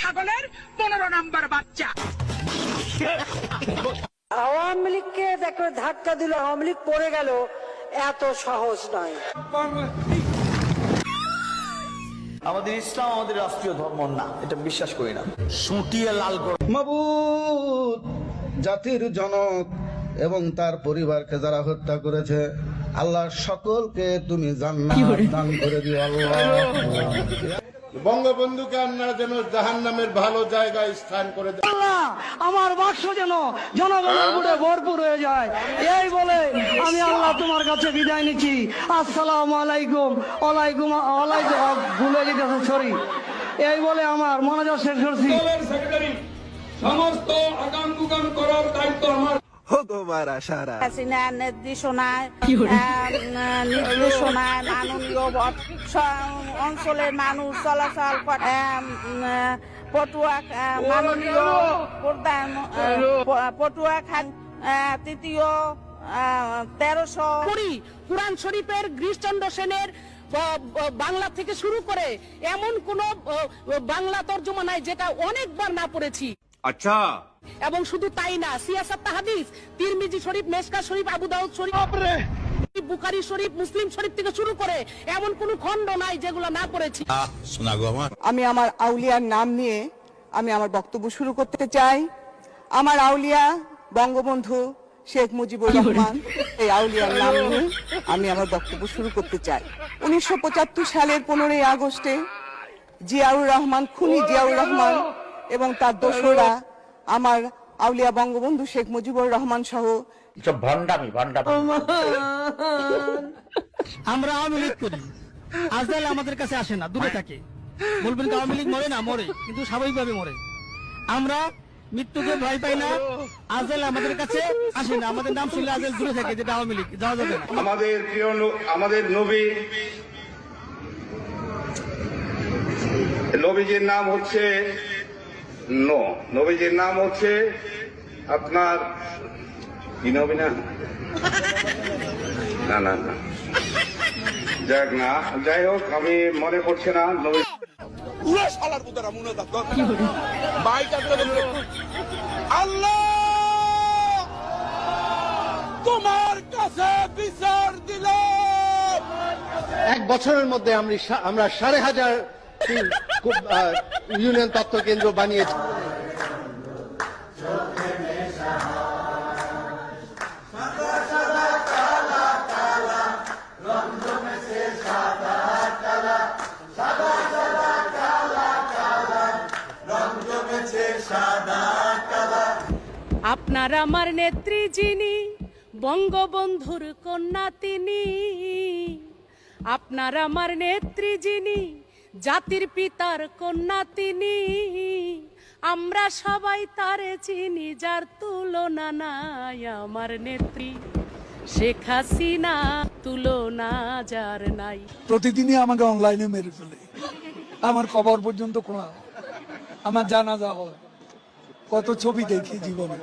ছাগলের 15 নম্বর বাচ্চা। আওয়ামী লীগকে দেখো ধাক্কা দিল, আওয়ামী লীগ পড়ে গেল, এত সহজ নয়। আমাদের ইসলাম আমাদের রাষ্ট্রীয় ধর্ম না, এটা বিশ্বাস করি না। সুটিয়ে লাল করে মাবুদ, জাতির জনক এবং তার পরিবারকে যারা হত্যা করেছে, আল্লাহ সকলকে তুমি জান্নাত দান করে দিও আল্লাহ। বঙ্গবন্ধুকে আপনারা যেন জাহান্নামের ভালো জায়গায় স্থান করে দেন। আমার বাক্স যেন জনগণের বুড়ে ভরপুর হয়ে যায়, এই বলে আমি আল্লাহ তোমার কাছে বিদায় নিচ্ছি। আসসালামু আলাইকুম। ওয়ালাইকুম ওয়ালাইকুম ভুলে যেতেছে, সরি। এই বলে আমার মনোযোগ শেষ করছি। সেক্রেটারি, সমস্ত আগাম গুগাম করার দায়িত্ব আমার। নির্দেশনায় মাননীয় অঞ্চলের মানুষ চলাচল করে। মাননীয় প্রধান পটুয়া খান তৃতীয় 1300 কুরআন শরীফের গিরিশচন্দ্র সেনের বাংলা থেকে শুরু করে এমন কোন বাংলা তর্জমা নাই যেটা অনেকবার না পড়েছি। আচ্ছা, এবং শুধু তাই না, সিয়াসাত হাদিস, তিরমিজি শরীফ, মেশকা শরীফ, আবু দাউদ শরীফ, বুখারী শরীফ, মুসলিম শরীফ থেকে শুরু করে এমন কোন খণ্ড নাই যেগুলো না পড়েছি। আমি আমার আউলিয়ার নাম নিয়ে আমি আমার বক্তব্য শুরু করতে চাই। আমার আউলিয়া বঙ্গবন্ধু শেখ মুজিবুর রহমান, এই আউলিয়ার নাম নিয়ে আমি আমার বক্তব্য শুরু করতে চাই। 1975 সালের 15ই আগস্টে জিয়াউর রহমান, খুনি জিয়াউর রহমান এবং তার দোসররা আমার আউলিয়া বঙ্গবন্ধু শেখ মুজিবুর রহমান সহ আমরা আওয়ামী লীগ করি, আজকাল আমাদের কাছে আসে না, দূরে থাকে। বলবেন আওয়ামী লীগ মরে না, মরে, কিন্তু স্বাভাবিকভাবে মরে। আমরা মৃত্যুকে ভয় পাই না, আজকাল আমাদের কাছে আসে না, আমাদের নাম শুনলে আজকাল দূরে থাকে, যেটা আওয়ামী লীগ, যাওয়া যাবে না। আমাদের প্রিয় আমাদের নবীজির নাম হচ্ছে নবীজির নাম হচ্ছে আপনার কি নবী না না না না যাক না, যাই হোক, আমি মনে পড়ছে না। নবী আল্লাহ তোমার কাছে বিচার দিল। 1 বছরের মধ্যে আমরা 5,500 ইউনিয়ন তথ্য কেন্দ্র বানিয়েছি। আপনার আমার নেত্রী যিনি, বঙ্গবন্ধুর কন্যা তিনি। আপনার আমার নেত্রী যিনি, জাতির পিতার কন্যা তিনি। আমরা সবাই তারে চিনি, যার তুলনা নাই। আমার নেত্রী শেখ হাসিনা, তুলনা যার নাই। প্রতিদিনই আমাকে অনলাইনে মেরে ফেলে, আমার খবর পর্যন্ত আমার জানাজা হয়, কত ছবি দেখি জীবনে।